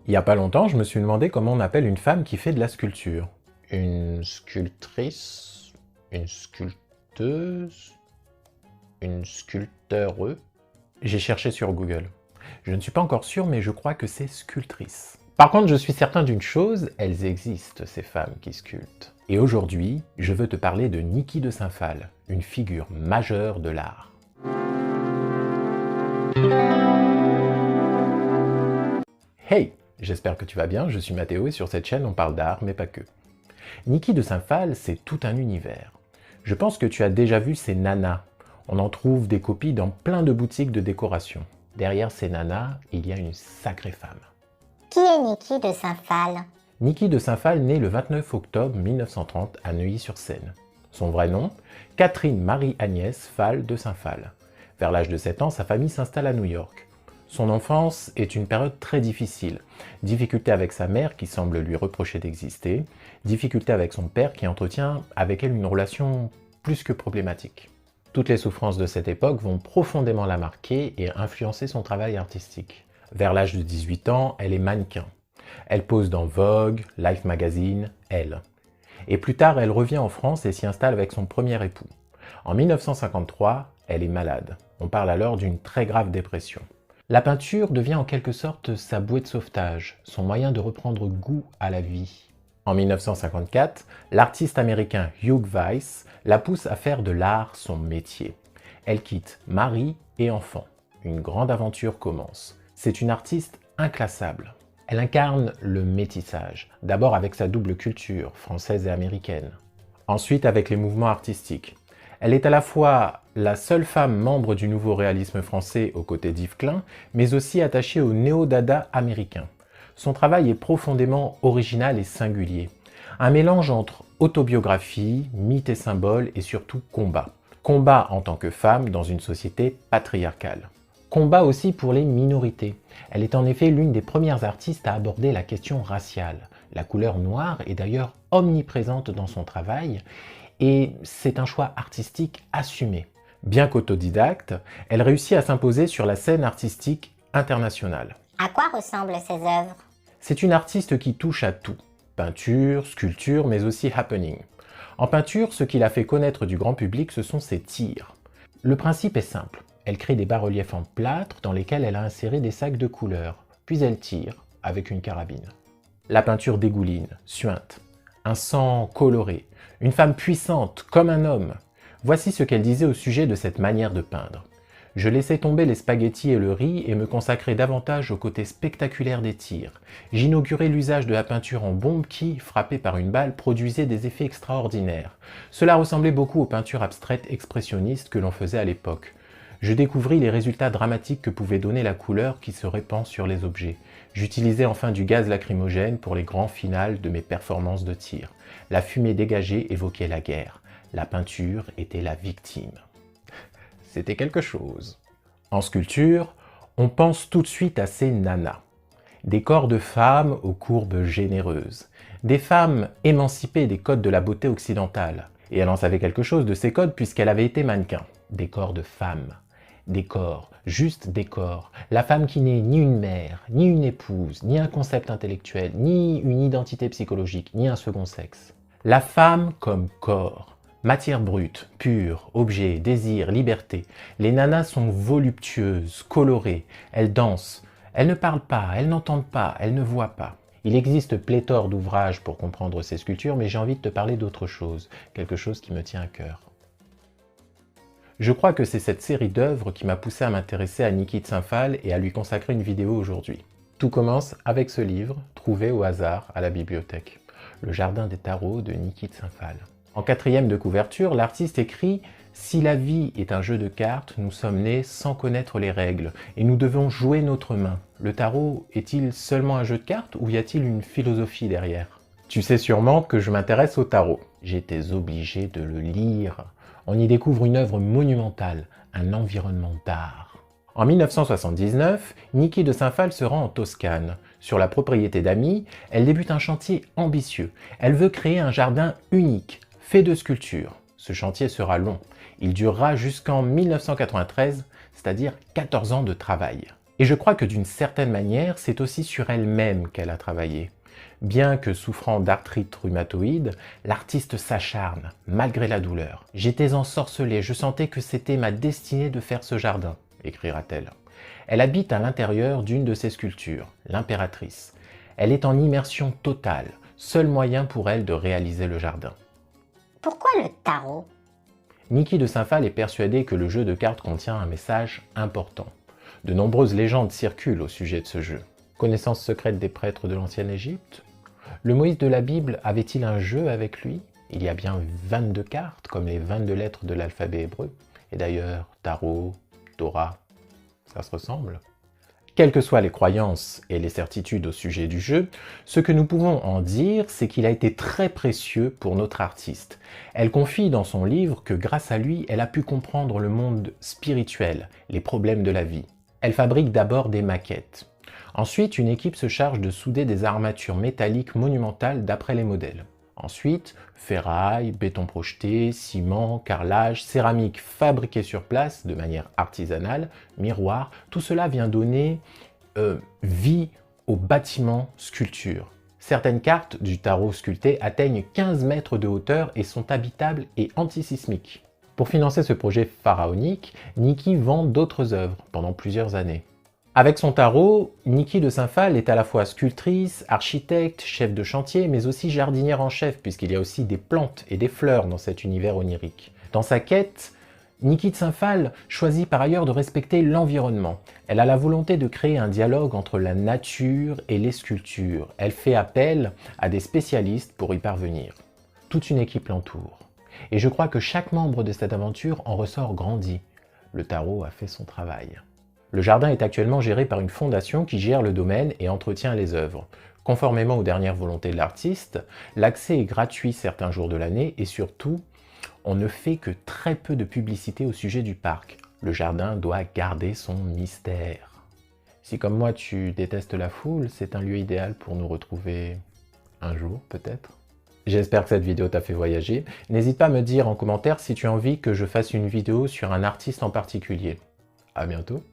Il n'y a pas longtemps, je me suis demandé comment on appelle une femme qui fait de la sculpture. Une sculptrice? Une sculpteuse? Une sculpteure? J'ai cherché sur Google. Je ne suis pas encore sûr, mais je crois que c'est sculptrice. Par contre, je suis certain d'une chose, elles existent, ces femmes qui sculptent. Et aujourd'hui, je veux te parler de Niki de Saint-Phalle, une figure majeure de l'art. Hey! J'espère que tu vas bien, je suis Mathéo et sur cette chaîne on parle d'art, mais pas que. Niki de Saint-Phalle, c'est tout un univers. Je pense que tu as déjà vu ces nanas. On en trouve des copies dans plein de boutiques de décoration. Derrière ces nanas, il y a une sacrée femme. Qui est Niki de Saint-Phalle? Niki de Saint-Phalle naît le 29 octobre 1930 à Neuilly-sur-Seine. Son vrai nom, Catherine Marie-Agnès Phalle de Saint-Phalle. Vers l'âge de 7 ans, sa famille s'installe à New York. Son enfance est une période très difficile. Difficulté avec sa mère qui semble lui reprocher d'exister, difficulté avec son père qui entretient avec elle une relation plus que problématique. Toutes les souffrances de cette époque vont profondément la marquer et influencer son travail artistique. Vers l'âge de 18 ans, elle est mannequin. Elle pose dans Vogue, Life Magazine, Elle. Et plus tard, elle revient en France et s'y installe avec son premier époux. En 1953, elle est malade. On parle alors d'une très grave dépression. La peinture devient en quelque sorte sa bouée de sauvetage, son moyen de reprendre goût à la vie. En 1954, l'artiste américain Hugh Weiss la pousse à faire de l'art son métier. Elle quitte mari et enfant. Une grande aventure commence. C'est une artiste inclassable. Elle incarne le métissage, d'abord avec sa double culture, française et américaine. Ensuite avec les mouvements artistiques. Elle est à la fois la seule femme membre du nouveau réalisme français aux côtés d'Yves Klein, mais aussi attachée au néo-dada américain. Son travail est profondément original et singulier. Un mélange entre autobiographie, mythe et symbole et surtout combat. Combat en tant que femme dans une société patriarcale. Combat aussi pour les minorités. Elle est en effet l'une des premières artistes à aborder la question raciale. La couleur noire est d'ailleurs omniprésente dans son travail et c'est un choix artistique assumé. Bien qu'autodidacte, elle réussit à s'imposer sur la scène artistique internationale. À quoi ressemblent ses œuvres? C'est une artiste qui touche à tout. Peinture, sculpture, mais aussi happening. En peinture, ce qui l'a fait connaître du grand public, ce sont ses tirs. Le principe est simple. Elle crée des bas-reliefs en plâtre dans lesquels elle a inséré des sacs de couleurs, puis elle tire avec une carabine. La peinture dégouline, suinte, un sang coloré, une femme puissante comme un homme. Voici ce qu'elle disait au sujet de cette manière de peindre. Je laissais tomber les spaghettis et le riz et me consacrais davantage au côté spectaculaire des tirs. J'inaugurais l'usage de la peinture en bombe qui, frappée par une balle, produisait des effets extraordinaires. Cela ressemblait beaucoup aux peintures abstraites expressionnistes que l'on faisait à l'époque. Je découvris les résultats dramatiques que pouvait donner la couleur qui se répand sur les objets. J'utilisais enfin du gaz lacrymogène pour les grands finales de mes performances de tir. La fumée dégagée évoquait la guerre. La peinture était la victime. C'était quelque chose. En sculpture, on pense tout de suite à ces nanas. Des corps de femmes aux courbes généreuses. Des femmes émancipées des codes de la beauté occidentale. Et elle en savait quelque chose de ces codes puisqu'elle avait été mannequin. Des corps de femmes. Des corps, juste des corps. La femme qui n'est ni une mère, ni une épouse, ni un concept intellectuel, ni une identité psychologique, ni un second sexe. La femme comme corps. Matière brute, pure, objet, désir, liberté. Les nanas sont voluptueuses, colorées, elles dansent. Elles ne parlent pas, elles n'entendent pas, elles ne voient pas. Il existe pléthore d'ouvrages pour comprendre ces sculptures, mais j'ai envie de te parler d'autre chose, quelque chose qui me tient à cœur. Je crois que c'est cette série d'œuvres qui m'a poussé à m'intéresser à Niki de Saint-Phalle et à lui consacrer une vidéo aujourd'hui. Tout commence avec ce livre, trouvé au hasard à la bibliothèque. Le jardin des tarots de Niki de Saint-Phalle. En quatrième de couverture, l'artiste écrit « Si la vie est un jeu de cartes, nous sommes nés sans connaître les règles, et nous devons jouer notre main. Le tarot est-il seulement un jeu de cartes ou y a-t-il une philosophie derrière ?» Tu sais sûrement que je m'intéresse au tarot. J'étais obligé de le lire. On y découvre une œuvre monumentale, un environnement d'art. En 1979, Niki de Saint-Phalle se rend en Toscane. Sur la propriété d'amis, elle débute un chantier ambitieux. Elle veut créer un jardin unique, fait de sculptures. Ce chantier sera long. Il durera jusqu'en 1993, c'est-à-dire 14 ans de travail. Et je crois que d'une certaine manière, c'est aussi sur elle-même qu'elle a travaillé. Bien que souffrant d'arthrite rhumatoïde, l'artiste s'acharne, malgré la douleur. « J'étais ensorcelée, je sentais que c'était ma destinée de faire ce jardin », écrira-t-elle. Elle habite à l'intérieur d'une de ses sculptures, l'impératrice. Elle est en immersion totale, seul moyen pour elle de réaliser le jardin. Pourquoi le tarot? Niki de Saint-Phal est persuadée que le jeu de cartes contient un message important. De nombreuses légendes circulent au sujet de ce jeu. Connaissance secrète des prêtres de l'ancienne Égypte? Le Moïse de la Bible avait-il un jeu avec lui? Il y a bien 22 cartes, comme les 22 lettres de l'alphabet hébreu. Et d'ailleurs, tarot, Torah, ça se ressemble. Quelles que soient les croyances et les certitudes au sujet du jeu, ce que nous pouvons en dire, c'est qu'il a été très précieux pour notre artiste. Elle confie dans son livre que grâce à lui, elle a pu comprendre le monde spirituel, les problèmes de la vie. Elle fabrique d'abord des maquettes. Ensuite, une équipe se charge de souder des armatures métalliques monumentales d'après les modèles. Ensuite, ferraille, béton projeté, ciment, carrelage, céramique fabriquée sur place de manière artisanale, miroir, tout cela vient donner vie au bâtiment sculpture. Certaines cartes du tarot sculpté atteignent 15 mètres de hauteur et sont habitables et antisismiques. Pour financer ce projet pharaonique, Niki vend d'autres œuvres pendant plusieurs années. Avec son tarot, Niki de Saint-Phal est à la fois sculptrice, architecte, chef de chantier, mais aussi jardinière en chef, puisqu'il y a aussi des plantes et des fleurs dans cet univers onirique. Dans sa quête, Niki de Saint-Phal choisit par ailleurs de respecter l'environnement. Elle a la volonté de créer un dialogue entre la nature et les sculptures. Elle fait appel à des spécialistes pour y parvenir. Toute une équipe l'entoure. Et je crois que chaque membre de cette aventure en ressort grandi. Le tarot a fait son travail. Le jardin est actuellement géré par une fondation qui gère le domaine et entretient les œuvres. Conformément aux dernières volontés de l'artiste, l'accès est gratuit certains jours de l'année et surtout, on ne fait que très peu de publicité au sujet du parc. Le jardin doit garder son mystère. Si comme moi tu détestes la foule, c'est un lieu idéal pour nous retrouver un jour peut-être. J'espère que cette vidéo t'a fait voyager. N'hésite pas à me dire en commentaire si tu as envie que je fasse une vidéo sur un artiste en particulier. À bientôt.